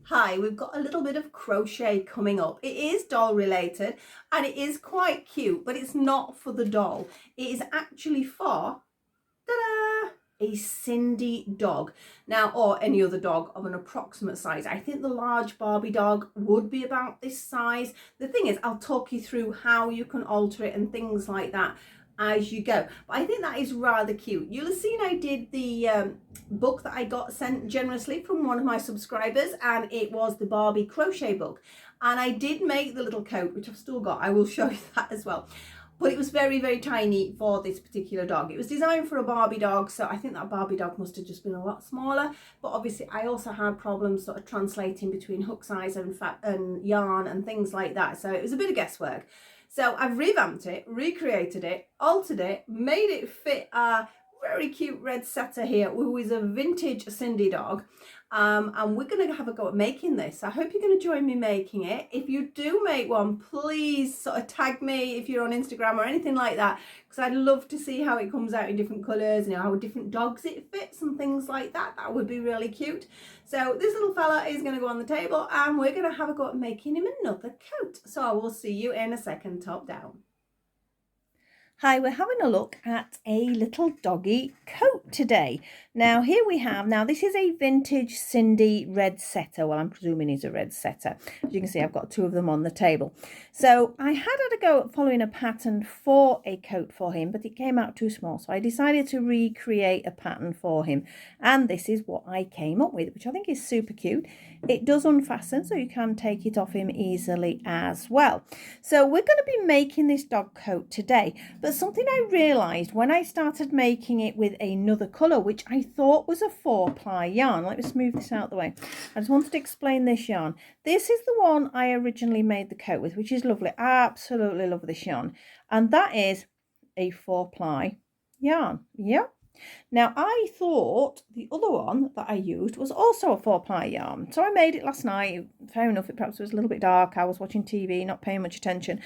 Hi, we've got a little bit of crochet coming up. It is doll related and it is quite cute, but it's not for the doll. It is actually for, ta-da, a Sindy dog. Now, or any other dog of an approximate size. I think the large Barbie dog would be about this size. The thing is, I'll talk you through how you can alter it and things like that as you go. But I think that is rather cute. You'll have seen I did the book that I got sent generously from one of my subscribers, and it was the Barbie crochet book. And I did make the little coat, which I've still got. I will show you that as well. But it was very, very tiny for this particular dog. It was designed for a Barbie dog, so I think that Barbie dog must have just been a lot smaller. But obviously I also had problems sort of translating between hook size and yarn and things like that. So it was a bit of guesswork. So I've revamped it, recreated it, altered it, made it fit a very cute red setter here, who is a vintage Sindy dog. And we're going to have a go at making this. I hope you're going to join me making it. If you do make one, please sort of tag me if you're on Instagram or anything like that, because I'd love to see how it comes out in different colours, you know, how different dogs it fits and things like that. That would be really cute. So this little fella is going to go on the table and we're going to have a go at making him another coat. So I will see you in a second, top down. Hi, we're having a look at a little doggy coat today. Now here we have, this is a vintage Sindy red setter. Well, I'm presuming he's a red setter. As you can see, I've got two of them on the table. So I had a go at following a pattern for a coat for him, but it came out too small. So I decided to recreate a pattern for him. And this is what I came up with, which I think is super cute. It does unfasten, so you can take it off him easily as well. So we're going to be making this dog coat today. But something I realised when I started making it with another colour, which I thought was a 4-ply yarn. Let me just move this out of the way. I just wanted to explain this yarn. This is the one I originally made the coat with, which is lovely. I absolutely love this yarn. And that is a 4-ply yarn. Yep. Now, I thought the other one that I used was also a 4-ply yarn. So I made it last night. Fair enough, it perhaps was a little bit dark. I was watching TV, not paying much attention.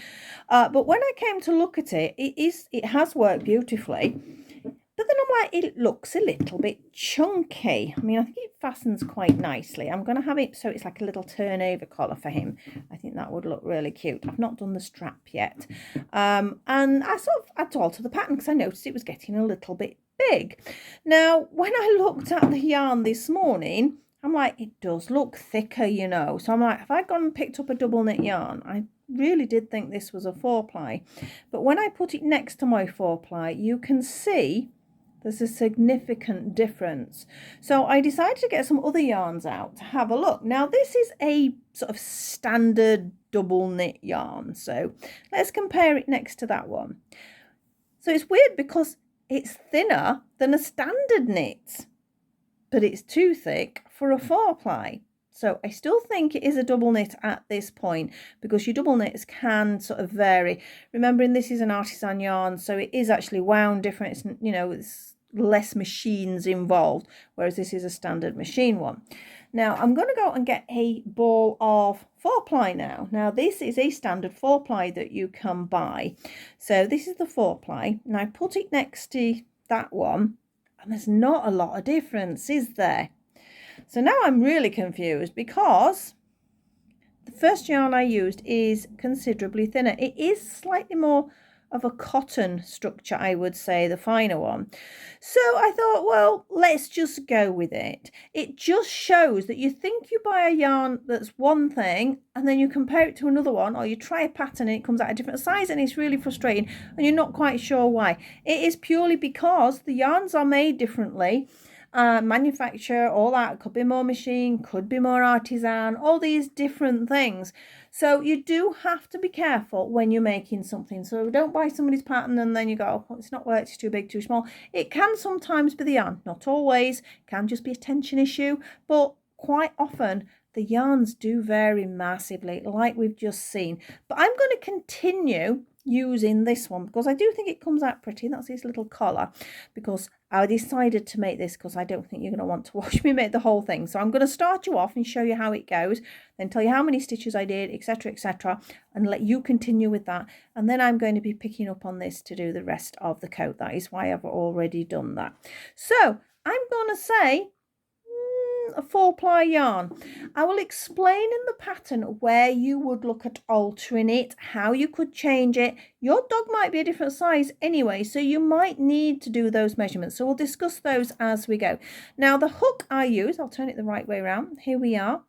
But when I came to look at it, it has worked beautifully. But then I'm like, it looks a little bit chunky. I mean, I think it fastens quite nicely. I'm going to have it so it's like a little turnover collar for him. I think that would look really cute. I've not done the strap yet. And I sort of had to alter the pattern because I noticed it was getting a little bit big. Now, when I looked at the yarn this morning, I'm like, it does look thicker, you know. So I'm like, have I gone and picked up a double knit yarn? I really did think this was a 4-ply. But when I put it next to my 4-ply, you can see there's a significant difference. So I decided to get some other yarns out to have a look. Now, this is a sort of standard double knit yarn. So let's compare it next to that one. So it's weird because it's thinner than a standard knit, but it's too thick for a 4-ply. So I still think it is a double knit at this point because your double knits can sort of vary. Remembering this is an artisan yarn, so it is actually wound different. It's, you know, it's less machines involved, whereas this is a standard machine one. Now I'm going to go and get a ball of 4-ply now. Now this is a standard 4-ply that you can buy. So this is the 4-ply, and I put it next to that one, and there's not a lot of difference, is there? So now I'm really confused because the first yarn I used is considerably thinner. It is slightly more of a cotton structure, I would say, the finer one. So I thought, well, let's just go with it. It just shows that you think you buy a yarn that's one thing and then you compare it to another one, or you try a pattern and it comes out a different size, and it's really frustrating and you're not quite sure why. It is purely because the yarns are made differently. Manufacture, all that, could be more machine, could be more artisan, all these different things. So you do have to be careful when you're making something. So don't buy somebody's pattern and then you go, oh, it's not worked, it's too big, too small. It can sometimes be the yarn, not always, it can just be a tension issue, but quite often the yarns do vary massively, like we've just seen. But I'm going to continue using this one because I do think it comes out pretty. That's his little collar, because I decided to make this because I don't think you're going to want to watch me make the whole thing. So I'm going to start you off and show you how it goes, then tell you how many stitches I did, etc., and let you continue with that. And then I'm going to be picking up on this to do the rest of the coat. That is why I've already done that. So I'm going to say a 4-ply yarn. I will explain in the pattern where you would look at altering it, how you could change it. Your dog might be a different size anyway, so you might need to do those measurements. So we'll discuss those as we go. Now the hook I use, I'll turn it the right way around. Here we are.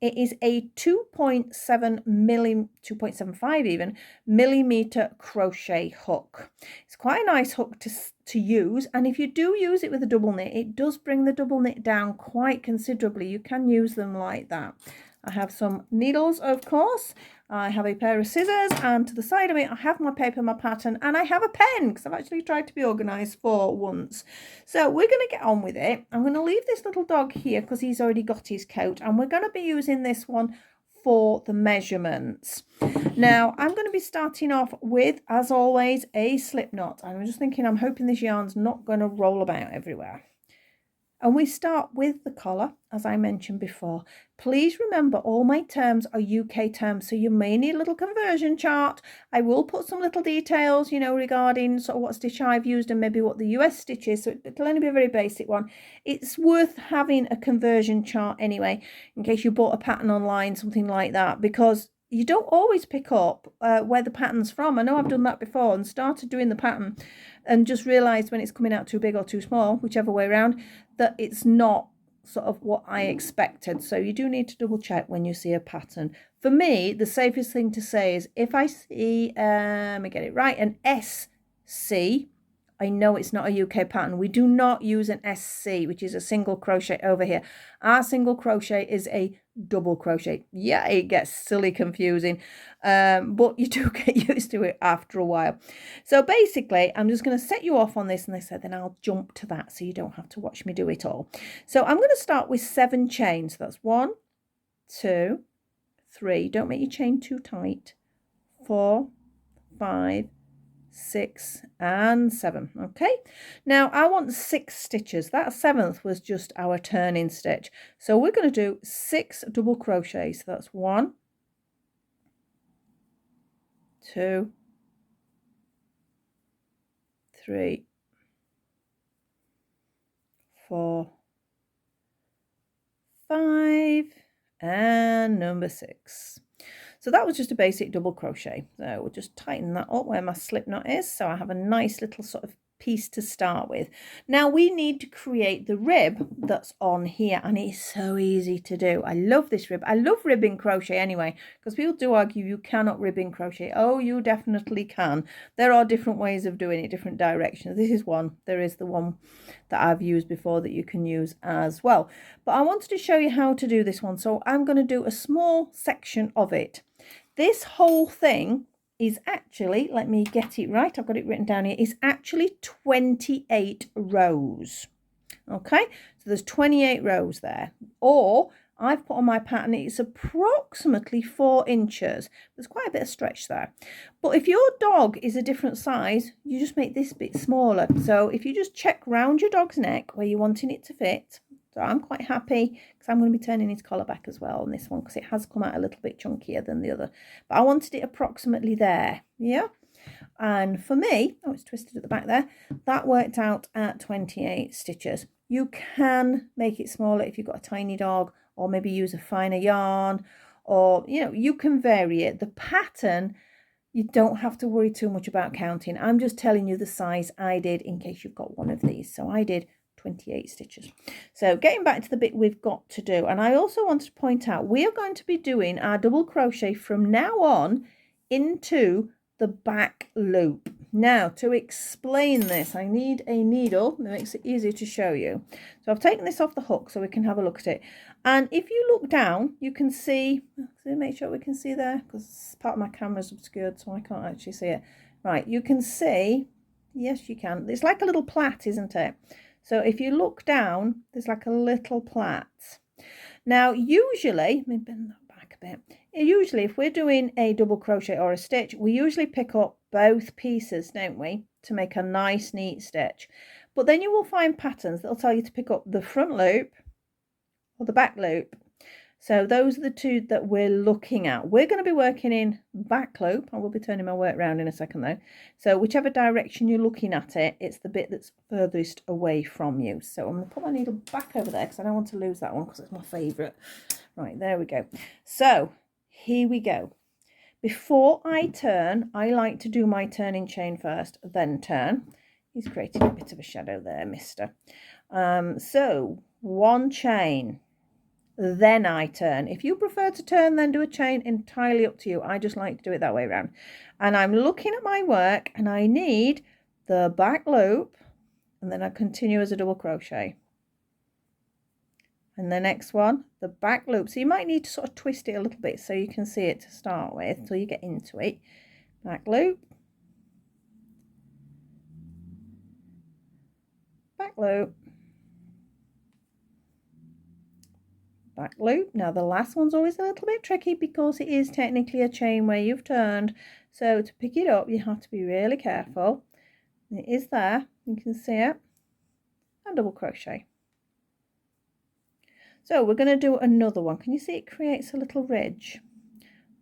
It is a 2.75 even millimeter crochet hook. It's quite a nice hook to use, and if you do use it with a double knit, it does bring the double knit down quite considerably. You can use them like that. I have some needles, of course. I have a pair of scissors, and to the side of it I have my paper, my pattern, and I have a pen because I've actually tried to be organised for once. So we're going to get on with it. I'm going to leave this little dog here because he's already got his coat, and we're going to be using this one for the measurements. Now I'm going to be starting off with, as always, a slip knot. I'm just thinking, I'm hoping this yarn's not going to roll about everywhere. And we start with the collar, as I mentioned before. Please remember, all my terms are UK terms, so you may need a little conversion chart. I will put some little details, you know, regarding sort of what stitch I've used and maybe what the US stitch is, so it'll only be a very basic one. It's worth having a conversion chart anyway, in case you bought a pattern online, something like that, because you don't always pick up where the pattern's from. I know I've done that before and started doing the pattern and just realised when it's coming out too big or too small, whichever way around, that it's not sort of what I expected. So you do need to double check when you see a pattern. For me, the safest thing to say is if I see, let me get it right, an SC, I know it's not a UK pattern. We do not use an SC, which is a single crochet over here. Our single crochet is a double crochet. Yeah, it gets silly confusing, but you do get used to it after a while. So basically, I'm just going to set you off on this, and I said then I'll jump to that so you don't have to watch me do it all. So I'm going to start with 7 chains. That's 1, 2, 3. Don't make your chain too tight. 4, 5, 6 and 7. Okay, now I want 6 stitches. That 7th was just our turning stitch, so we're going to do 6 double crochets. So that's 1, 2, 3, 4, 5 and number 6. So that was just a basic double crochet. So we'll just tighten that up where my slip knot is, so I have a nice little sort of piece to start with. Now we need to create the rib that's on here, and it's so easy to do. I love this rib. I love ribbing crochet anyway, because people do argue you cannot rib in crochet. Oh, you definitely can. There are different ways of doing it, different directions. This is one. There is the one that I've used before that you can use as well. But I wanted to show you how to do this one, so I'm going to do a small section of it. This whole thing is actually, let me get it right, I've got it written down here, is actually 28 rows. Okay, so there's 28 rows there. Or I've put on my pattern, it's approximately 4 inches. There's quite a bit of stretch there. But if your dog is a different size, you just make this bit smaller. So if you just check round your dog's neck where you're wanting it to fit. So I'm quite happy because I'm going to be turning his collar back as well on this one, because it has come out a little bit chunkier than the other. But I wanted it approximately there, yeah? And for me, oh, it's twisted at the back there, that worked out at 28 stitches. You can make it smaller if you've got a tiny dog, or maybe use a finer yarn, or, you know, you can vary it. The pattern, you don't have to worry too much about counting. I'm just telling you the size I did in case you've got one of these. So I did 28 stitches. So getting back to the bit we've got to do, and I also wanted to point out we are going to be doing our double crochet from now on into the back loop. Now to explain this, I need a needle that makes it easier to show you. So I've taken this off the hook so we can have a look at it, and if you look down you can see, make sure we can see there because part of my camera's obscured so I can't actually see it. Right, you can see, yes you can, it's like a little plait, isn't it? So if you look down, there's like a little plait. Now, usually, let me bend that back a bit. Usually, if we're doing a double crochet or a stitch, we usually pick up both pieces, don't we, to make a nice, neat stitch. But then you will find patterns that'll tell you to pick up the front loop or the back loop. So those are the two that we're looking at. We're going to be working in back loop. I will be turning my work around in a second though. So whichever direction you're looking at it, it's the bit that's furthest away from you. So I'm going to put my needle back over there because I don't want to lose that one because it's my favourite. Right, there we go. So here we go. Before I turn, I like to do my turning chain first, then turn. He's creating a bit of a shadow there, mister. So one chain, then I turn. If you prefer to turn then do a chain, entirely up to you. I just like to do it that way around. And I'm looking at my work and I need the back loop, and then I continue as a double crochet. And the next one, the back loop. So you might need to sort of twist it a little bit so you can see it to start with until you get into it. Back loop, back loop, back loop. Now the last one's always a little bit tricky because it is technically a chain where you've turned. So to pick it up, you have to be really careful. It is there, you can see it, and double crochet. So we're going to do another one. Can you see it creates a little ridge?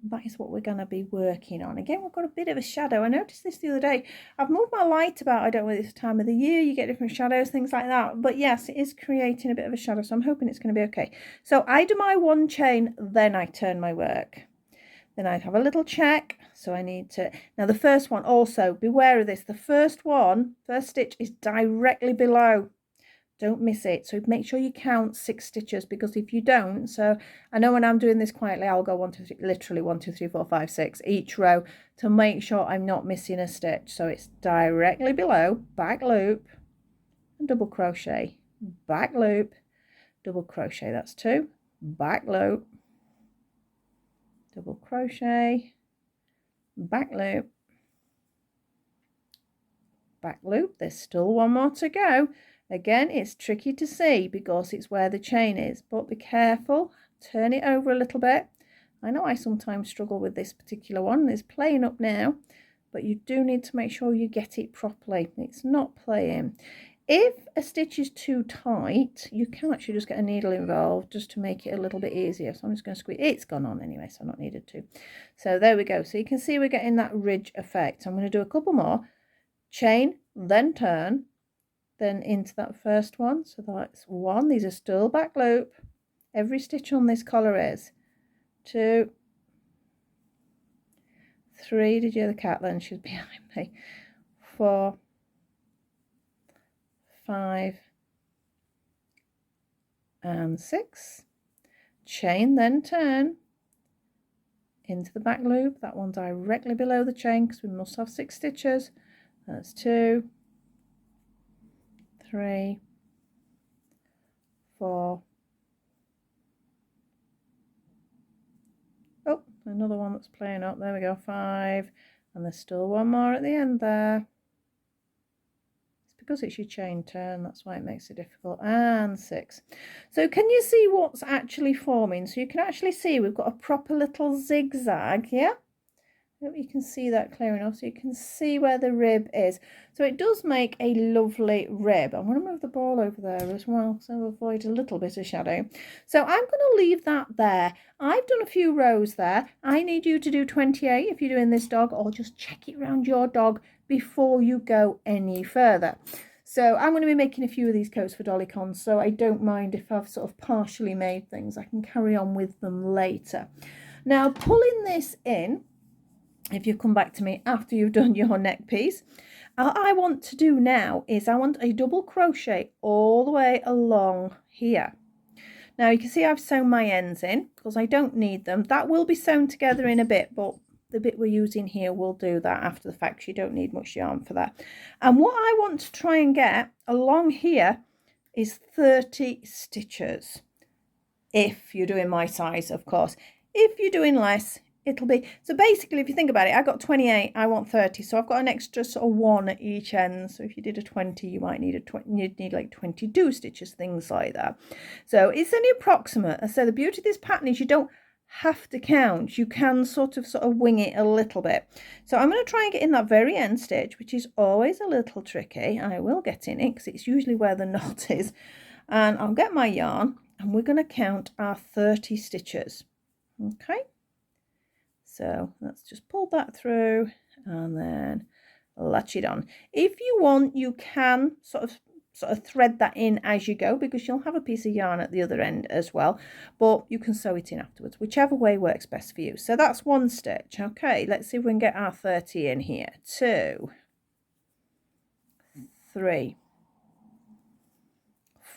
That is what we're going to be working on. Again, we've got a bit of a shadow. I noticed this the other day. I've moved my light about. I don't know, this time of the year you get different shadows, things like that. But yes, it is creating a bit of a shadow. So I'm hoping it's going to be okay. So I do my one chain, then I turn my work. Then I have a little check. So I need to, now the first one also, beware of this. The first stitch is directly below. Don't miss it. So make sure you count 6 stitches, because if you don't, so I know when I'm doing this quietly, I'll go 1, 2, 3, literally 1, 2, 3, 4, 5, 6 each row to make sure I'm not missing a stitch. So it's directly below, back loop and double crochet, back loop, double crochet. That's 2, back loop, double crochet, back loop, back loop. There's still one more to go. Again, it's tricky to see because it's where the chain is, but be careful, turn it over a little bit. I know I sometimes struggle with this particular one. It's playing up now, but you do need to make sure you get it properly. It's not playing. If a stitch is too tight, you can actually just get a needle involved just to make it a little bit easier. So I'm just going to squeeze. It's gone on anyway, so I'm not needed to. So there we go. So you can see we're getting that ridge effect. I'm going to do a couple more. Chain, then turn. Then into that first one, so that's 1. These are still back loop. Every stitch on this collar is 2, 3. Did you hear the cat then? She's behind me. 4, 5, and 6. Chain, then turn into the back loop. That one directly below the chain because we must have 6 stitches. That's 2, 3, 4. Oh, another one that's playing up. There we go, 5. And there's still one more at the end there. It's because it's your chain turn, that's why it makes it difficult. And 6. So can you see what's actually forming? So you can actually see we've got a proper little zigzag, yeah? You can see that clear enough, so you can see where the rib is. So it does make a lovely rib. I'm going to move the ball over there as well, so avoid a little bit of shadow. So I'm going to leave that there. I've done a few rows there. I need you to do 28 if you're doing this dog, or just check it around your dog before you go any further. So I'm going to be making a few of these coats for Dollycon, so I don't mind if I've sort of partially made things. I can carry on with them later. Now pulling this in, if you come back to me after you've done your neck piece, what I want to do now is I want a double crochet all the way along here. Now you can see I've sewn my ends in because I don't need them. That will be sewn together in a bit, but the bit we're using here will do that after the fact. You don't need much yarn for that. And what I want to try and get along here is 30 stitches. If you're doing my size, of course. If you're doing less, it'll be, so basically if you think about it, I got 28, I want 30, so I've got an extra sort of 1 at each end. So if you did a 20, you might need you'd need like 22 stitches, things like that. So it's only approximate. So the beauty of this pattern is you don't have to count, you can sort of wing it a little bit. So I'm going to try and get in that very end stitch, which is always a little tricky. I will get in it because it's usually where the knot is, and I'll get my yarn and we're going to count our 30 stitches. Okay, so let's just pull that through and then latch it on. If you want, you can sort of thread that in as you go, because you'll have a piece of yarn at the other end as well, but you can sew it in afterwards, whichever way works best for you. So that's one stitch. Okay, let's see if we can get our 30 in here. 2, 3,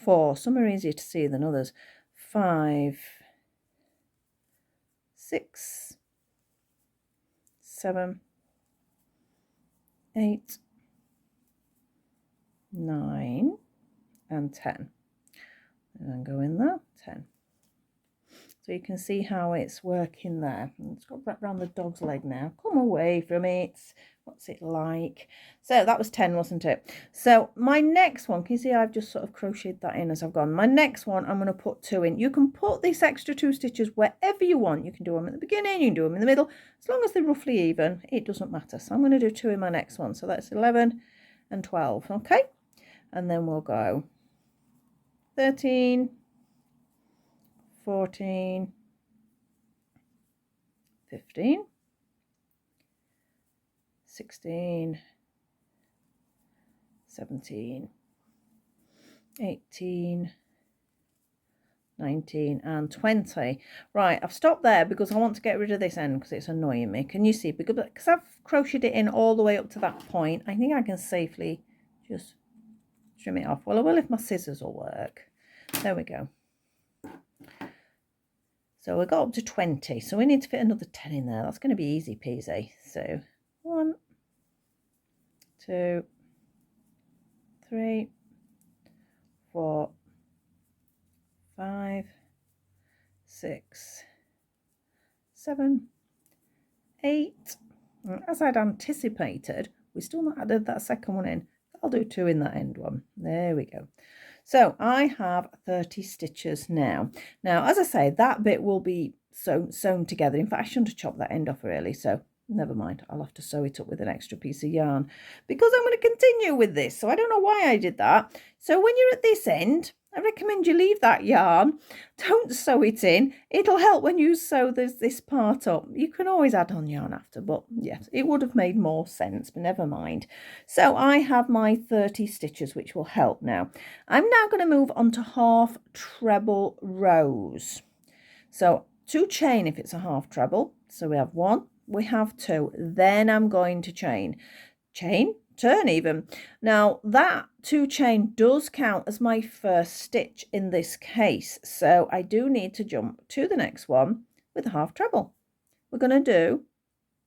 4, some are easier to see than others, 5, 6, 7, 8, 9 and 10, and then go in there, 10. So you can see how it's working there. It's got wrapped around the dog's leg now. Come away from it. What's it like? So that was 10, wasn't it? So my next one, can you see I've just sort of crocheted that in as I've gone. My next one, I'm going to put 2 in. You can put these extra 2 stitches wherever you want. You can do them at the beginning, you can do them in the middle. As long as they're roughly even, it doesn't matter. So I'm going to do 2 in my next one. So that's 11 and 12, okay? And then we'll go 13, 14, 15, 16, 17, 18, 19 and 20. Right, I've stopped there because I want to get rid of this end because it's annoying me. Can you see? Because I've crocheted it in all the way up to that point, I think I can safely just trim it off. Well, I will if my scissors will work. There we go. So we got up to 20, so we need to fit another 10 in there. That's going to be easy peasy. So 1, 2, 3, 4, 5, 6, 7, 8. And as I'd anticipated, we still not added that second one in. I'll do 2 in that end one. There we go. So I have 30 stitches now. Now, as I say, that bit will be sewn together. In fact, I shouldn't have chopped that end off early, so never mind. I'll have to sew it up with an extra piece of yarn because I'm going to continue with this. So I don't know why I did that. So when you're at this end, I recommend you leave that yarn. Don't sew it in. It'll help when you sew this part up. You can always add on yarn after, but yes, it would have made more sense, but never mind. So I have my 30 stitches, which will help now. I'm now going to move on to half treble rows. So 2 chain if it's a half treble. So we have 1, we have 2. Then I'm going to chain, turn even. Now that 2 chain does count as my first stitch in this case, so I do need to jump to the next one with a half treble. We're going to do,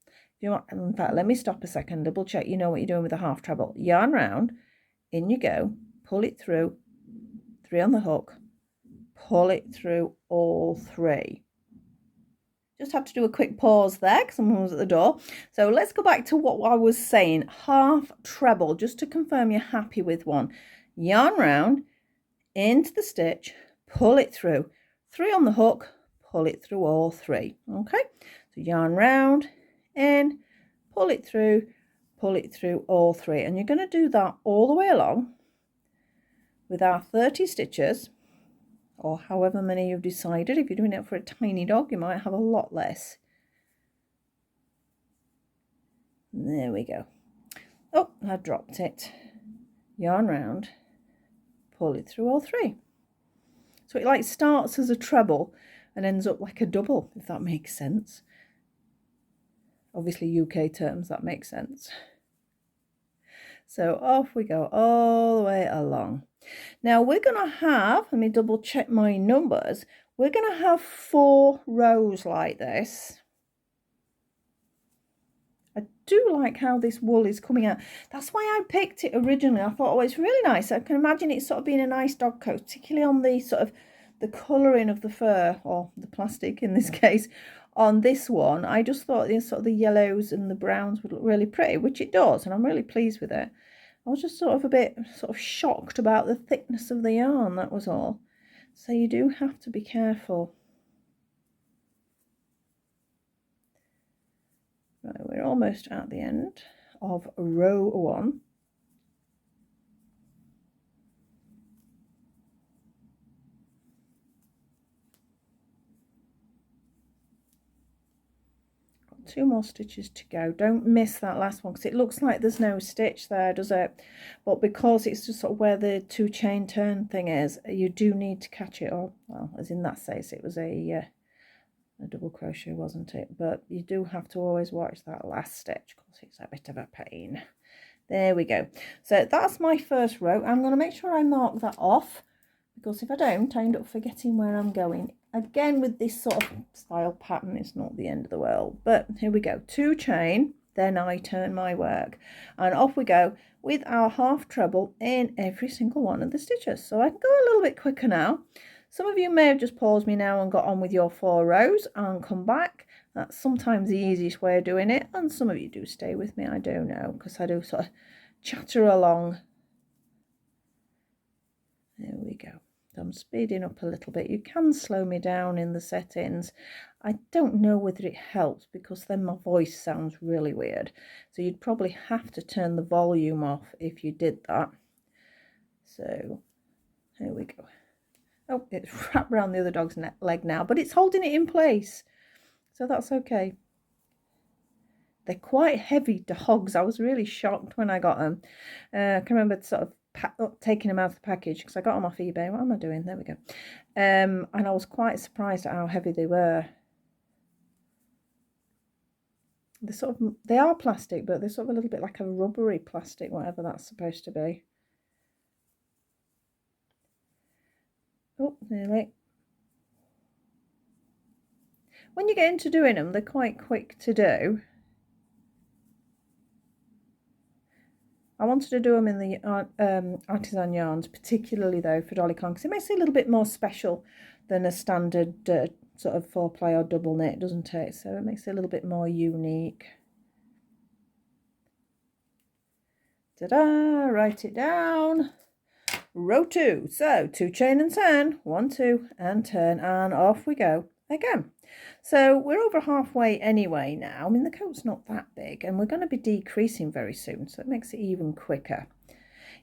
if you want, in fact, let me stop a second, double check you know what you're doing with a half treble. Yarn round, in you go, pull it through, 3 on the hook, pull it through all 3. Just have to do a quick pause there because someone was at the door. So let's go back to what I was saying. Half treble, just to confirm you're happy with one. Yarn round, into the stitch, pull it through. 3 on the hook, pull it through all 3. Okay, so yarn round, in, pull it through all 3. And you're going to do that all the way along with our 30 stitches. Or however many you've decided. If you're doing it for a tiny dog, you might have a lot less. There we go. Oh, I dropped it. Yarn round, pull it through all 3. So it like starts as a treble and ends up like a double, if that makes sense. Obviously UK terms, that makes sense. So off we go all the way along. Now we're going to have, let me double check my numbers, we're going to have 4 rows like this. I do like how this wool is coming out. That's why I picked it originally. I thought, oh, it's really nice. I can imagine it sort of being a nice dog coat, particularly on the sort of the colouring of the fur, or the plastic in this case, on this one. I just thought the sort of the yellows and the browns would look really pretty, which it does, and I'm really pleased with it. I was just sort of a bit shocked about the thickness of the yarn, that was all. So you do have to be careful. Right, we're almost at the end of row 1. 2 more stitches to go. Don't miss that last one because it looks like there's no stitch there, does it? But because it's just sort of where the 2 chain turn thing is, you do need to catch it up. Well, as in that case, it was a double crochet, wasn't it? But you do have to always watch that last stitch because it's a bit of a pain. There we go. So that's my first row. I'm going to make sure I mark that off, because if I don't, I end up forgetting where I'm going. Again, with this sort of style pattern, it's not the end of the world. But here we go. 2 chain, then I turn my work. And off we go with our half treble in every single one of the stitches. So I can go a little bit quicker now. Some of you may have just paused me now and got on with your 4 rows and come back. That's sometimes the easiest way of doing it. And some of you do stay with me, I do know, because I do sort of chatter along. There we go. I'm speeding up a little bit. You can slow me down in the settings. I don't know whether it helps because then my voice sounds really weird. So you'd probably have to turn the volume off if you did that. So here we go. Oh, it's wrapped around the other dog's leg now, but it's holding it in place. So that's okay. They're quite heavy dogs. I was really shocked when I got them. I can remember sort of taking them out of the package because I got them off eBay. What am I doing? There we go. And I was quite surprised at how heavy they were. They are plastic, but they're sort of a little bit like a rubbery plastic, whatever that's supposed to be. Oh, nearly. When you get into doing them, they're quite quick to do. I wanted to do them in the artisan yarns, particularly though for Dolly Con, because it makes it a little bit more special than a standard sort of 4-ply or double knit, doesn't it? So it makes it a little bit more unique. Ta-da! Write it down. Row 2. So 2 chain and turn. 1, 2 and turn, and off we go again. So we're over halfway anyway now. I mean, the coat's not that big, and we're going to be decreasing very soon, so it makes it even quicker.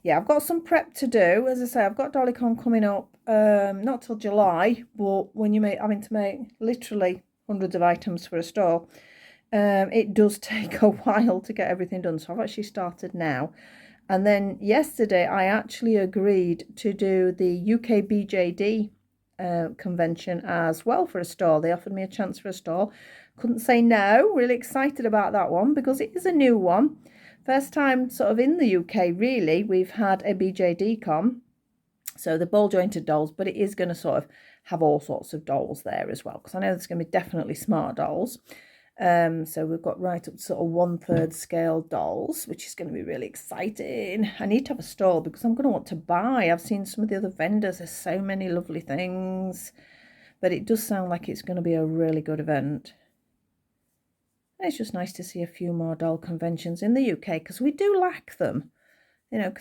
Yeah, I've got some prep to do. As I say, I've got DollyCon coming up, not till July, but when you're having to make literally hundreds of items for a store, it does take a while to get everything done. So I've actually started now. And then yesterday, I actually agreed to do the UK BJD convention as well for a stall. They offered me a chance for a stall. Couldn't say no. Really excited about that one because it is a new one. First time sort of in the UK really we've had a BJD con. So the ball jointed dolls, but it is going to sort of have all sorts of dolls there as well, because I know there's going to be definitely smart dolls. So we've got right up to sort of 1/3 scale dolls, which is going to be really exciting. I need to have a stall because I'm going to want to buy. I've seen some of the other vendors. There's so many lovely things, but it does sound like it's going to be a really good event. And it's just nice to see a few more doll conventions in the UK because we do lack them. You know,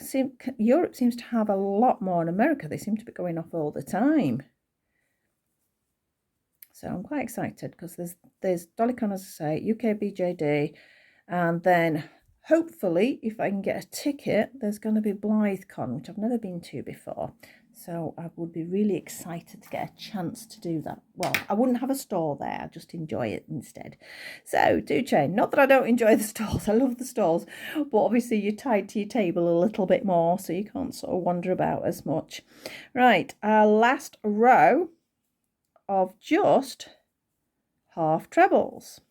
Europe seems to have a lot more. In America, they seem to be going off all the time. So I'm quite excited because there's DollyCon, as I say, UK BJD, and then hopefully if I can get a ticket, there's going to be BlytheCon, which I've never been to before. So I would be really excited to get a chance to do that. Well, I wouldn't have a stall there, I'd just enjoy it instead. So do chain. Not that I don't enjoy the stalls, I love the stalls, but obviously you're tied to your table a little bit more, so you can't sort of wander about as much. Right, our last row of just half trebles.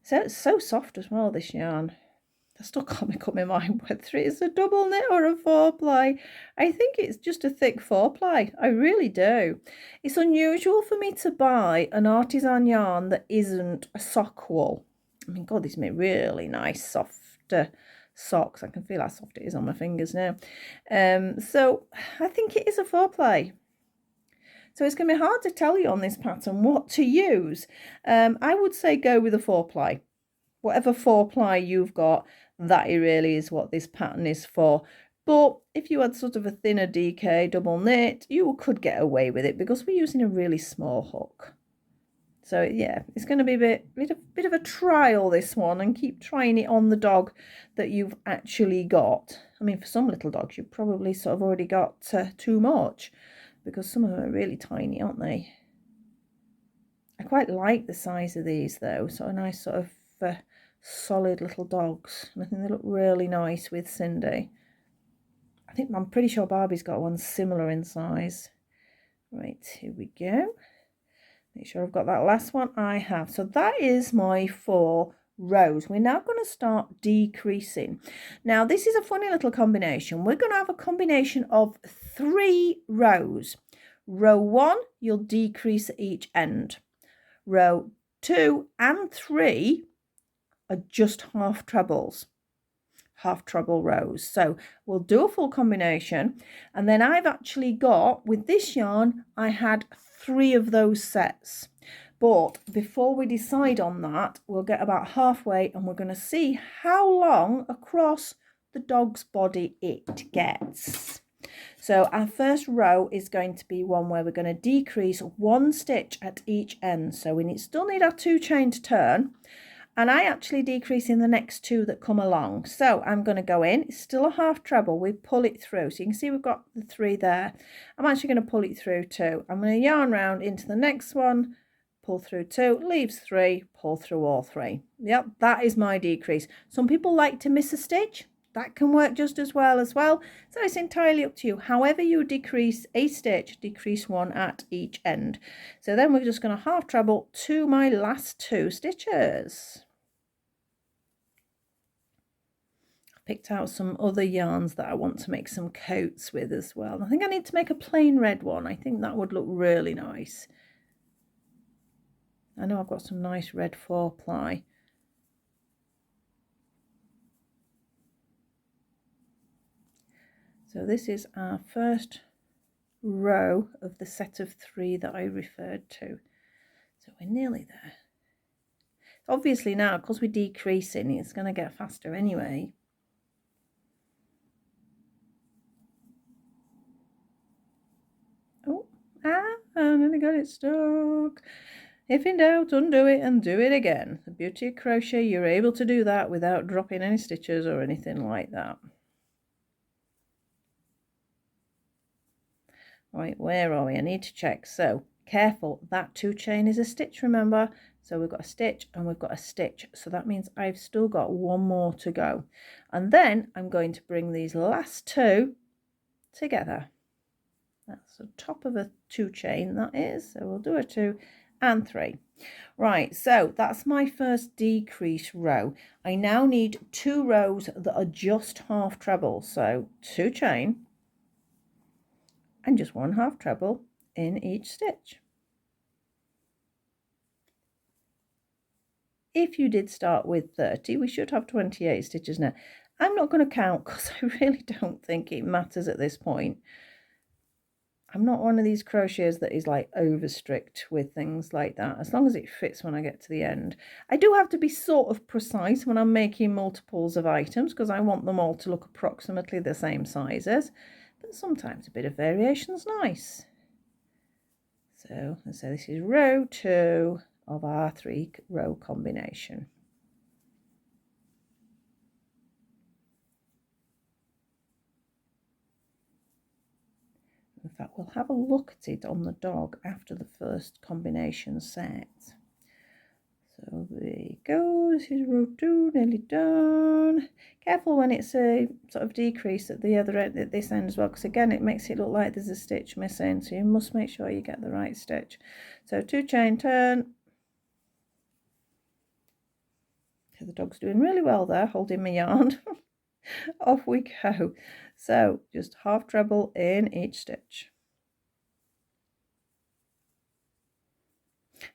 So it's so soft as well, this yarn. I still can't make up my mind whether it's a double knit or a 4-ply. I think it's just a thick 4-ply. I really do. It's unusual for me to buy an artisan yarn that isn't a sock wool. I mean, God, these make really nice soft socks. I can feel how soft it is on my fingers now. So I think it is a 4-ply. So it's going to be hard to tell you on this pattern what to use. I would say go with a 4-ply. Whatever 4-ply you've got, that really is what this pattern is for. But if you had sort of a thinner DK double knit, you could get away with it because we're using a really small hook. So yeah, it's going to be a bit of a trial, this one, and keep trying it on the dog that you've actually got. I mean, for some little dogs, you've probably sort of already got too much, because some of them are really tiny, aren't they? I quite like the size of these though, so a nice sort of solid little dogs, and I think they look really nice with Sindy. I'm pretty sure Barbie's got one similar in size. Right, here we go. Make sure I've got that last one. I have. So that is my 4 rows. We're now going to start decreasing. Now this is a funny little combination. We're going to have a combination of 3 rows. Row 1 you'll decrease at each end. Row 2 and 3 are just half trebles, half treble rows. So we'll do a full combination, and then I've actually got, with this yarn, I had 3 of those sets. But before we decide on that, we'll get about halfway and we're going to see how long across the dog's body it gets. So our first row is going to be one where we're going to decrease 1 stitch at each end. So we still need our 2 chain to turn, and I actually decrease in the next 2 that come along. So I'm going to go in, it's still a half treble, we pull it through. So you can see we've got the 3 there. I'm actually going to pull it through 2. I'm going to yarn round into the next one, pull through 2, leaves 3, pull through all 3. Yep, that is my decrease. Some people like to miss a stitch. That can work just as well. So it's entirely up to you. However you decrease a stitch, decrease 1 at each end. So then we're just going to half treble to my last 2 stitches. I picked out some other yarns that I want to make some coats with as well. I think I need to make a plain red one. I think that would look really nice. I know I've got some nice red 4-ply. So this is our first row of the set of 3 that I referred to. So we're nearly there. Obviously now, because we're decreasing, it's going to get faster anyway. Oh, I nearly got it stuck. If in doubt, undo it and do it again. The beauty of crochet, you're able to do that without dropping any stitches or anything like that. Right, where are we? I need to check. So careful, that 2 chain is a stitch, remember? So we've got a stitch and we've got a stitch. So that means I've still got 1 more to go. And then I'm going to bring these last 2 together. That's the top of a 2 chain, that is. So we'll do a 2 and 3. Right, so that's my first decrease row. I now need 2 rows that are just half treble. So 2 chain and just 1 half treble in each stitch. If you did start with 30, we should have 28 stitches now. I'm not going to count because I really don't think it matters at this point. I'm not one of these crocheters that is like over strict with things like that, as long as it fits when I get to the end. I do have to be sort of precise when I'm making multiples of items because I want them all to look approximately the same sizes, but sometimes a bit of variation is nice. So this is row 2 of our 3 row combination. In fact, we'll have a look at it on the dog after the first combination set. So there you go, this is row 2, nearly done. Careful when it's a sort of decrease at the other end, at this end as well, because again it makes it look like there's a stitch missing, so you must make sure you get the right stitch. So 2 chain turn. So the dog's doing really well there, holding my yarn. Off we go. So just half treble in each stitch.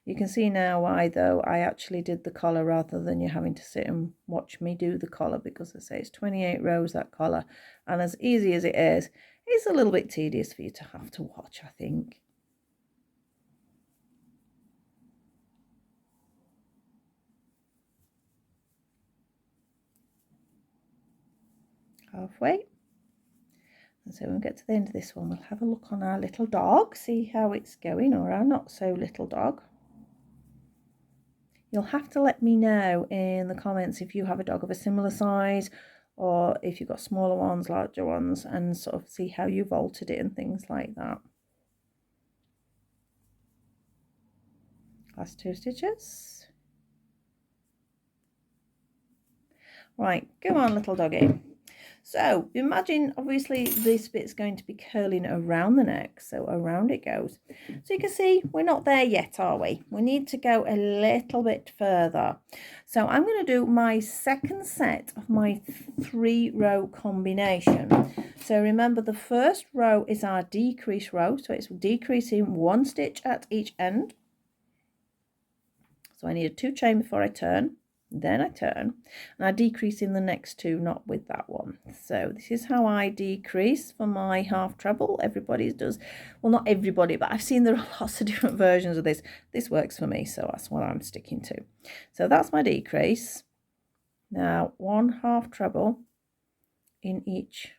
You can see now why though I actually did the collar rather than you having to sit and watch me do the collar, because I say it's 28 rows, that collar, and as easy as it is, it's a little bit tedious for you to have to watch, I think. Halfway. And so when we get to the end of this one, we'll have a look on our little dog, see how it's going, or our not so little dog. You'll have to let me know in the comments if you have a dog of a similar size, or if you've got smaller ones, larger ones, and sort of see how you've altered it and things like that. last 2 stitches. Right, go on, little doggy. So imagine, obviously this bit's going to be curling around the neck, so around it goes. So you can see we're not there yet, are we? We need to go a little bit further. So I'm going to do my second set of my 3-row combination. So remember, the first row is our decrease row, so it's decreasing 1 stitch at each end. So I need a 2 chain before I turn. Then I turn, and I decrease in the next 2, not with that one. So this is how I decrease for my half treble. Everybody's does, well, not everybody, but I've seen there are lots of different versions of this. This works for me, so that's what I'm sticking to. So that's my decrease. Now 1 half treble in each,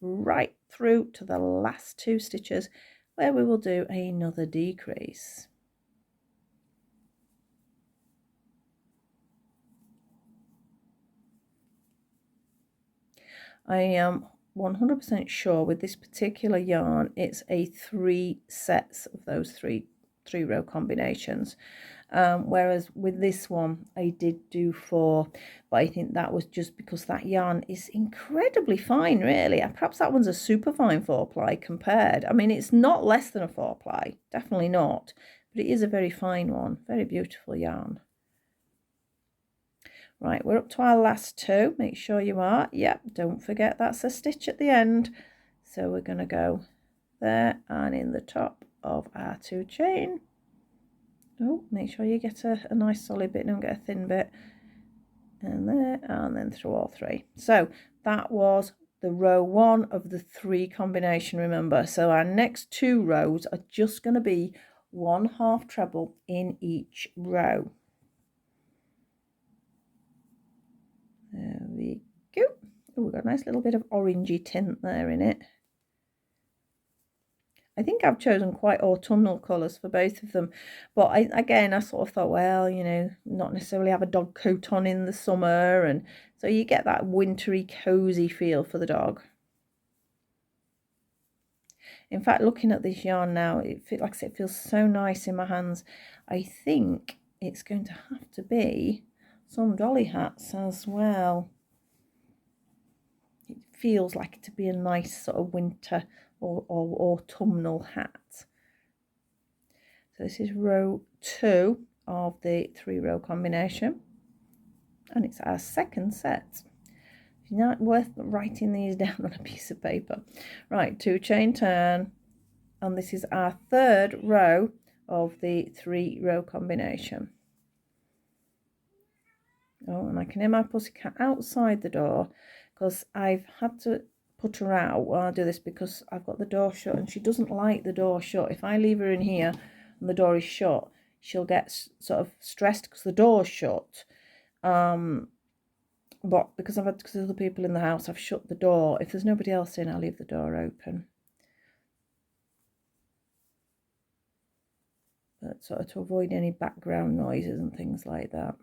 right through to the last 2 stitches, where we will do another decrease. I am 100% sure with this particular yarn it's a 3 sets of those 3-row combinations, whereas with this one I did do 4, but I think that was just because that yarn is incredibly fine, really. Perhaps that one's a super fine 4-ply compared. I mean, it's not less than a 4-ply, definitely not, but it is a very fine one, very beautiful yarn. Right, we're up to our last 2. Make sure you are. Yep, don't forget that's a stitch at the end. So we're going to go there and in the top of our 2 chain. Oh, make sure you get a nice solid bit, don't get a thin bit. And there, and then through all 3. So that was the row 1 of the 3 combination, remember. So our next 2 rows are just going to be 1 half treble in each row. There we go. Oh, we've got a nice little bit of orangey tint there in it. I think I've chosen quite autumnal colours for both of them. But I sort of thought, well, you know, not necessarily have a dog coat on in the summer. And so you get that wintry, cosy feel for the dog. In fact, looking at this yarn now, it feels so nice in my hands. I think it's going to have to be some dolly hats as well. It feels like it to be a nice sort of winter or autumnal hat. So this is row 2 of the 3-row combination, and it's our second set. It's not worth writing these down on a piece of paper. Right, 2 chain turn, and this is our 3rd row of the 3-row combination. Oh, and I can hear my pussycat outside the door because I've had to put her out while I do this because I've got the door shut and she doesn't like the door shut. If I leave her in here and the door is shut, she'll get sort of stressed because the door's shut. But because there's other people in the house, I've shut the door. If there's nobody else in, I'll leave the door open. But sort of to avoid any background noises and things like that.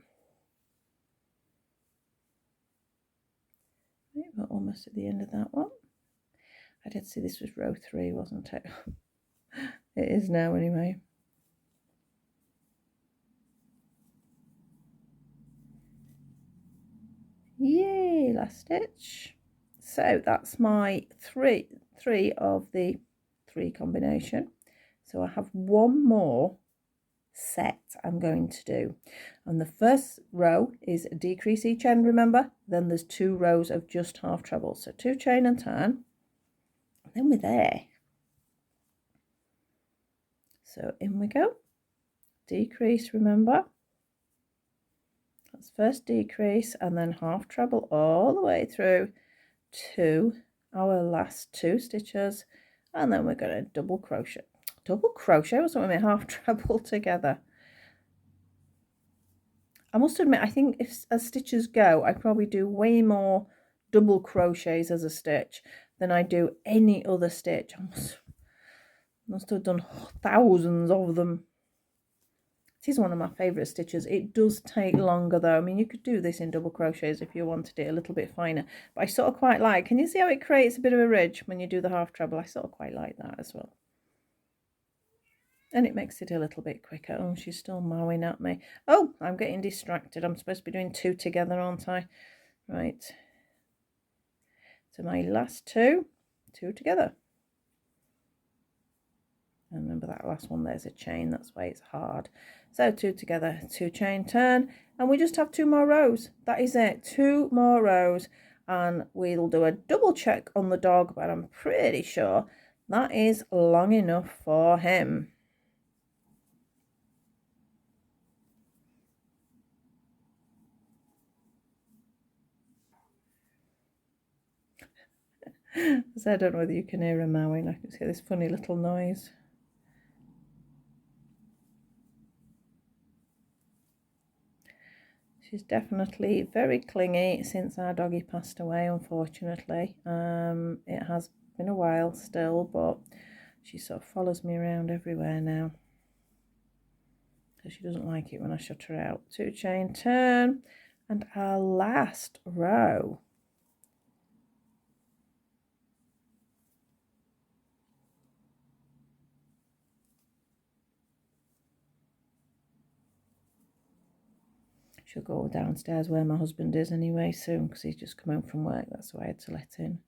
Right, we're almost at the end of that one. I did see this was row 3, wasn't it? It is now anyway. Yay, last stitch. So that's my three of the 3 combination. So I have one more set I'm going to do, and the first row is a decrease each end, remember. Then there's 2 rows of just half treble, so 2 chain and turn, and then we're there. So in we go, decrease, remember, that's first decrease, and then half treble all the way through to our last 2 stitches, and then we're going to double crochet. Double crochet was something with half treble together. I must admit, I think as stitches go, I probably do way more double crochets as a stitch than I do any other stitch. I must have done thousands of them. It is one of my favourite stitches. It does take longer though. I mean, you could do this in double crochets if you wanted it a little bit finer, but I sort of quite like, can you see how it creates a bit of a ridge when you do the half treble? I sort of quite like that as well. And it makes it a little bit quicker. Oh, she's still mowing at me. Oh, I'm getting distracted. I'm supposed to be doing 2 together, aren't I? Right. So my last 2 together. And remember that last one, there's a chain. That's why it's hard. So 2 together, 2 chain, turn. And we just have 2 more rows. That is it. 2 more rows. And we'll do a double check on the dog, but I'm pretty sure that is long enough for him. So I don't know whether you can hear her mowing. I can see this funny little noise. She's definitely very clingy since our doggy passed away, unfortunately. It has been a while still, but she sort of follows me around everywhere now. So she doesn't like it when I shut her out. 2 chain, turn, and our last row. She'll go downstairs where my husband is anyway soon, because he's just come home from work. That's why I had to let in.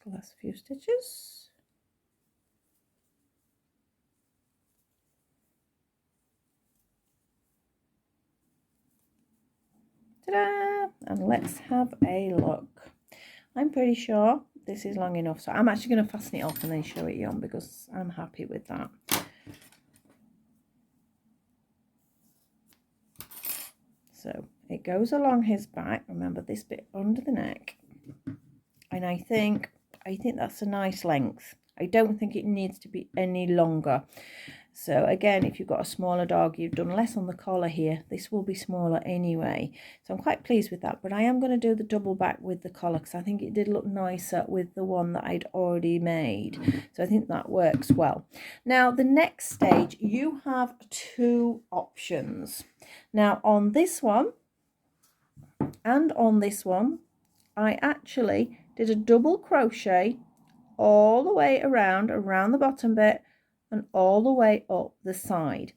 The last few stitches. Ta-da! And let's have a look. I'm pretty sure this is long enough, so I'm actually going to fasten it off and then show it you on, because I'm happy with that. So it goes along his back. Remember this bit under the neck, and I think that's a nice length. I don't think it needs to be any longer. So again, if you've got a smaller dog, you've done less on the collar here. This will be smaller anyway. So I'm quite pleased with that. But I am going to do the double back with the collar, because I think it did look nicer with the one that I'd already made. So I think that works well. Now, the next stage, you have 2 options. Now, on this one and on this one, I actually did a double crochet all the way around the bottom bit and all the way up the side.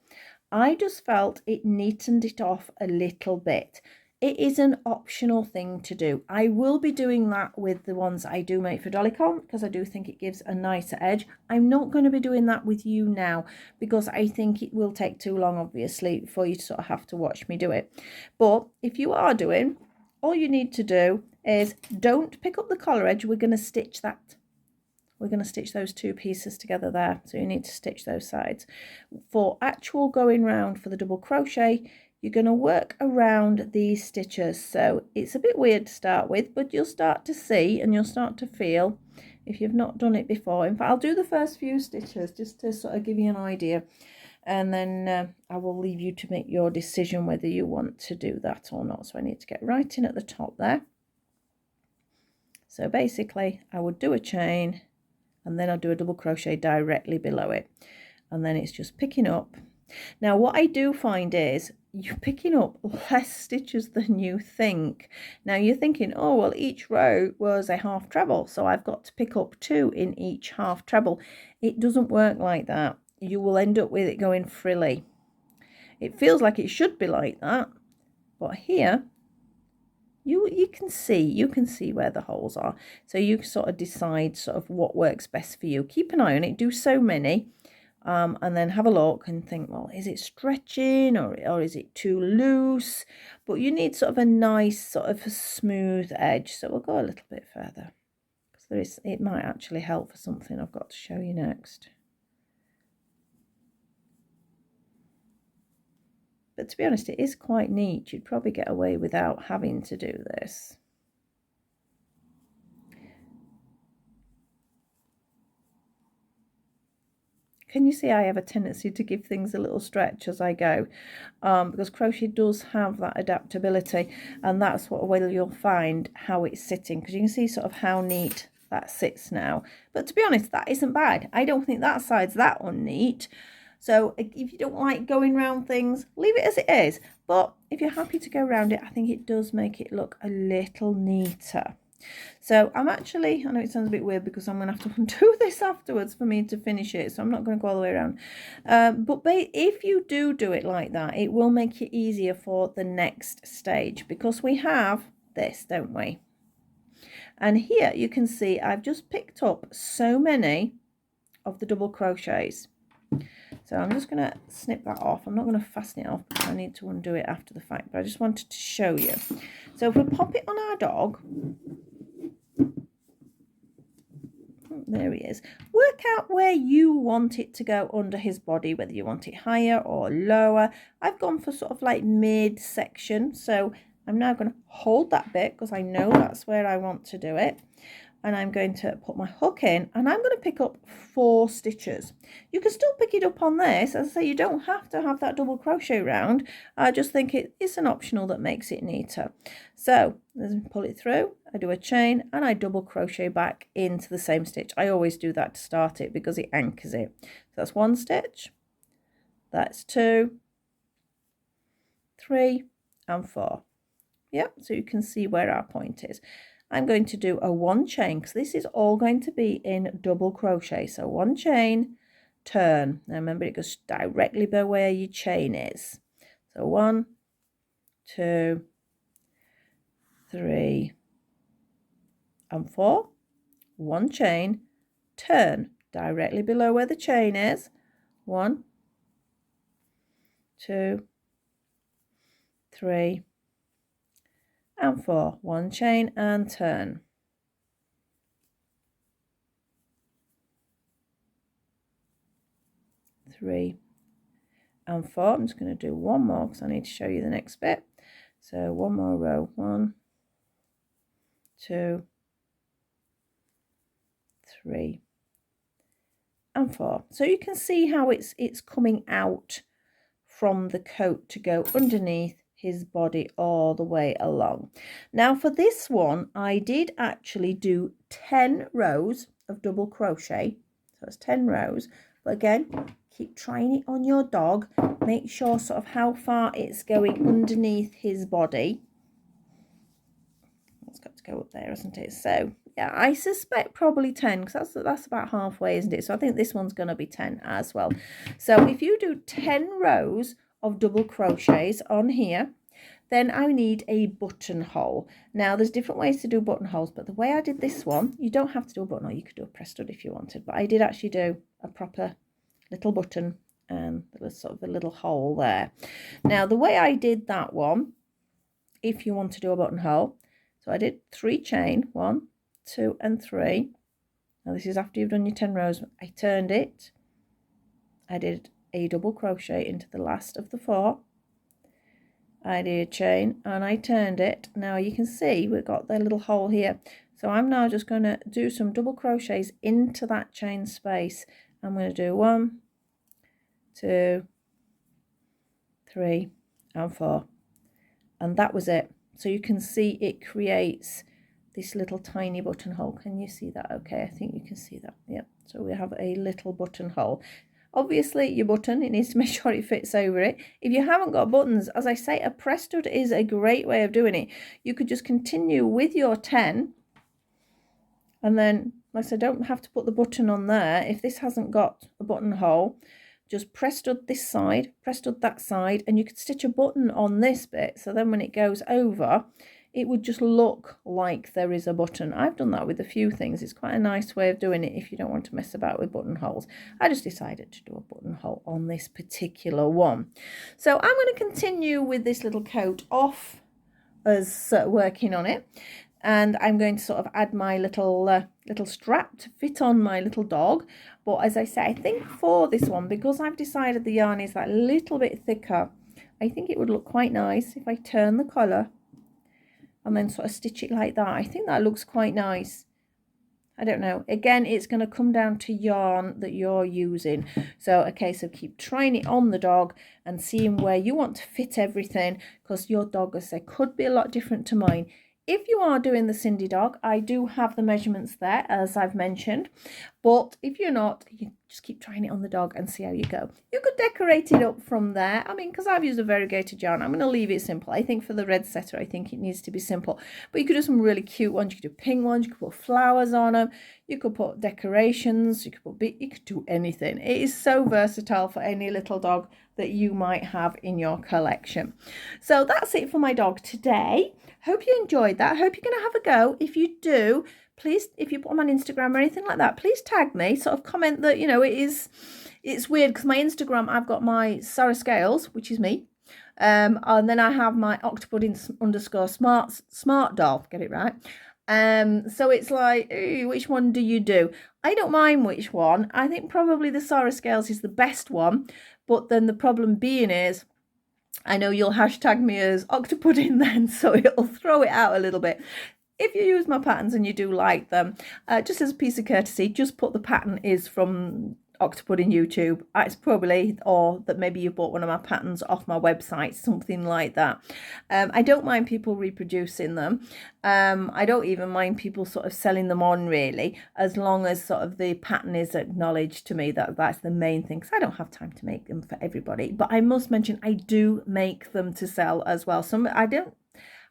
I just felt it neatened it off a little bit. It is an optional thing to do. I will be doing that with the ones I do make for Dollycon, because I do think it gives a nicer edge. I'm not going to be doing that with you now, because I think it will take too long, obviously, for you to sort of have to watch me do it. But if you are doing, all you need to do is don't pick up the collar edge. We're going to stitch that. We're going to stitch those 2 pieces together there. So you need to stitch those sides. For actual going round for the double crochet, you're going to work around these stitches. So it's a bit weird to start with, but you'll start to see and you'll start to feel if you've not done it before. In fact, I'll do the first few stitches just to sort of give you an idea. And then I will leave you to make your decision whether you want to do that or not. So I need to get right in at the top there. So basically, I would do a chain, and then I'll do a double crochet directly below it, and then it's just picking up. Now what I do find is you're picking up less stitches than you think. Now you're thinking, oh well, each row was a half treble, so I've got to pick up 2 in each half treble. It doesn't work like that. You will end up with it going frilly. It feels like it should be like that, but here you can see where the holes are, so you sort of decide sort of what works best for you. Keep an eye on it, do so many, and then have a look and think, well, is it stretching or is it too loose? But you need sort of a nice sort of a smooth edge. So we'll go a little bit further, because it might actually help for something I've got to show you next. But to be honest, it is quite neat. You'd probably get away without having to do this. Can you see I have a tendency to give things a little stretch as I go, because crochet does have that adaptability, and that's what you'll find how it's sitting, because you can see sort of how neat that sits now. But to be honest, that isn't bad. I don't think that side's that unneat. So if you don't like going round things, leave it as it is. But if you're happy to go around it, I think it does make it look a little neater. So I'm actually, I know it sounds a bit weird because I'm going to have to undo this afterwards for me to finish it. So I'm not going to go all the way around. But if you do it like that, it will make it easier for the next stage because we have this, don't we? And here you can see I've just picked up so many of the double crochets. So I'm just going to snip that off. I'm not going to fasten it off because I need to undo it after the fact, but I just wanted to show you. So if we pop it on our dog, there he is. Work out where you want it to go under his body, whether you want it higher or lower. I've gone for sort of like mid section, so I'm now going to hold that bit because I know that's where I want to do it. And I'm going to put my hook in and I'm going to pick up 4 stitches. You can still pick it up on this. As I say, you don't have to have that double crochet round. I just think it is an optional that makes it neater. So let's pull it through. I do a chain and I double crochet back into the same stitch. I always do that to start it because it anchors it. So that's 1 stitch. That's 2, 3 and 4. Yep, so you can see where our point is. I'm going to do a 1 chain because this is all going to be in double crochet. So 1 chain, turn. Now remember, it goes directly by where your chain is. So 1, 2, 3 and 4. 1 chain, turn directly below where the chain is. 1, 2, 3 and 4. 1 chain and turn. 3 and 4. I'm just going to do 1 more because I need to show you the next bit. So 1 more row. 1, 2, 3 and 4. So you can see how it's coming out from the coat to go underneath his body all the way along. Now for this one, I did actually do 10 rows of double crochet. So it's 10 rows. But again, keep trying it on your dog. Make sure sort of how far it's going underneath his body. It's got to go up there, hasn't it? So yeah, I suspect probably 10 because that's about halfway, isn't it? So I think this one's going to be 10 as well. So if you do 10 rows of double crochets on here, then I need a buttonhole. Now there's different ways to do buttonholes, but the way I did this one, you don't have to do a buttonhole. You could do a press stud if you wanted, but I did actually do a proper little button and there's sort of a little hole there. Now the way I did that one, if you want to do a buttonhole, so I did 3 chain, 1, 2 and 3. Now this is after you've done your 10 rows. I turned it, I did a double crochet into the last of the 4. I did a chain and I turned it. Now you can see we've got the little hole here. So I'm now just going to do some double crochets into that chain space. I'm going to do 1, 2, 3 and 4. And that was it. So you can see it creates this little tiny buttonhole. Can you see that? Okay, I think you can see that. Yep. So we have a little buttonhole. Obviously your button, it needs to make sure it fits over it. If you haven't got buttons, as I say, a press stud is a great way of doing it. You could just continue with your 10 and then, like I said, don't have to put the button on there. If this hasn't got a buttonhole, just press stud this side, press stud that side, and you could stitch a button on this bit. So then when it goes over, it would just look like there is a button. I've done that with a few things. It's quite a nice way of doing it if you don't want to mess about with buttonholes. I just decided to do a buttonhole on this particular one. So I'm going to continue with this little coat off as working on it. And I'm going to sort of add my little strap to fit on my little dog. But as I say, I think for this one, because I've decided the yarn is that little bit thicker, I think it would look quite nice if I turn the collar and then sort of stitch it like that. I think that looks quite nice. I don't know. Again, it's going to come down to yarn that you're using. So a case of keep trying it on the dog and seeing where you want to fit everything, because your dog, as I say, could be a lot different to mine. If you are doing the Sindy dog, I do have the measurements there, as I've mentioned. But if you're not, you just keep trying it on the dog and see how you go. You could decorate it up from there. I mean, because I've used a variegated yarn, I'm going to leave it simple. I think for the red setter, I think it needs to be simple. But you could do some really cute ones. You could do pink ones. You could put flowers on them. You could put decorations. You could do anything. It is so versatile for any little dog that you might have in your collection. So that's it for my dog today. Hope you enjoyed that. Hope you're going to have a go. If you do, please, if you put them on Instagram or anything like that, please tag me, sort of comment that, you know, it's weird because my Instagram, I've got my Sarah Scales, which is me, and then I have my octopudding_smart doll, get it right. So it's like, ooh, which one do you do? I don't mind which one. I think probably the Sarah Scales is the best one, but then the problem being is, I know you'll hashtag me as octopudding then, so it'll throw it out a little bit. If you use my patterns and you do like them, just as a piece of courtesy, just put the pattern is from Octopudding YouTube. It's probably, or that maybe you bought one of my patterns off my website, something like that. I don't mind people reproducing them. I don't even mind people sort of selling them on, really, as long as sort of the pattern is acknowledged to me. That's the main thing, because I don't have time to make them for everybody. But I must mention, I do make them to sell as well.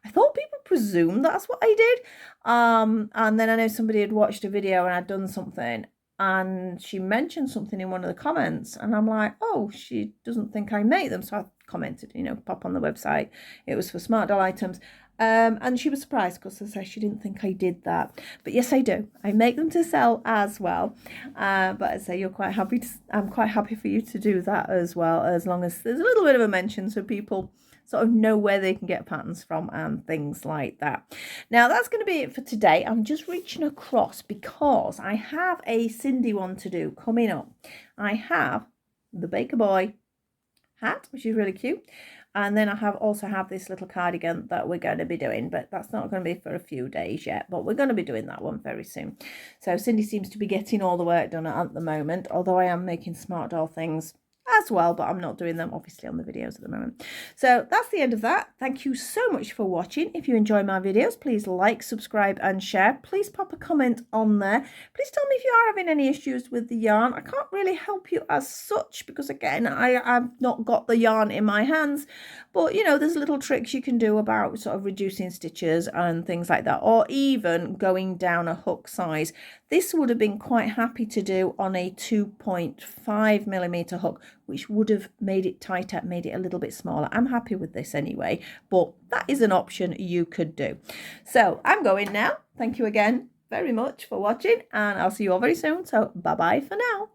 I thought people presumed that's what I did. And then I know somebody had watched a video and I'd done something, and she mentioned something in one of the comments, and I'm like, oh, she doesn't think I make them. So I commented, you know, pop on the website. It was for Smart Doll items. And she was surprised because I said she didn't think I did that. But yes, I do. I make them to sell as well. But I say you're quite happy I'm quite happy for you to do that as well, as long as there's a little bit of a mention so people sort of know where they can get patterns from and things like that. Now that's going to be it for today. I'm just reaching across because I have a Sindy one to do coming up. I have the Baker Boy hat, which is really cute. And then I also have this little cardigan that we're going to be doing, but that's not going to be for a few days yet, but we're going to be doing that one very soon. So Sindy seems to be getting all the work done at the moment, although I am making Smart Doll things as well, but I'm not doing them obviously on the videos at the moment. So that's the end of that. Thank you so much for watching. If you enjoy my videos, please like, subscribe and share. Please pop a comment on there. Please tell me if you are having any issues with the yarn. I can't really help you as such because again, I've not got the yarn in my hands, but you know, there's little tricks you can do about sort of reducing stitches and things like that, or even going down a hook size. This would have been quite happy to do on a 2.5mm hook, which would have made it tighter, made it a little bit smaller. I'm happy with this anyway, but that is an option you could do. So I'm going now. Thank you again very much for watching, and I'll see you all very soon. So bye-bye for now.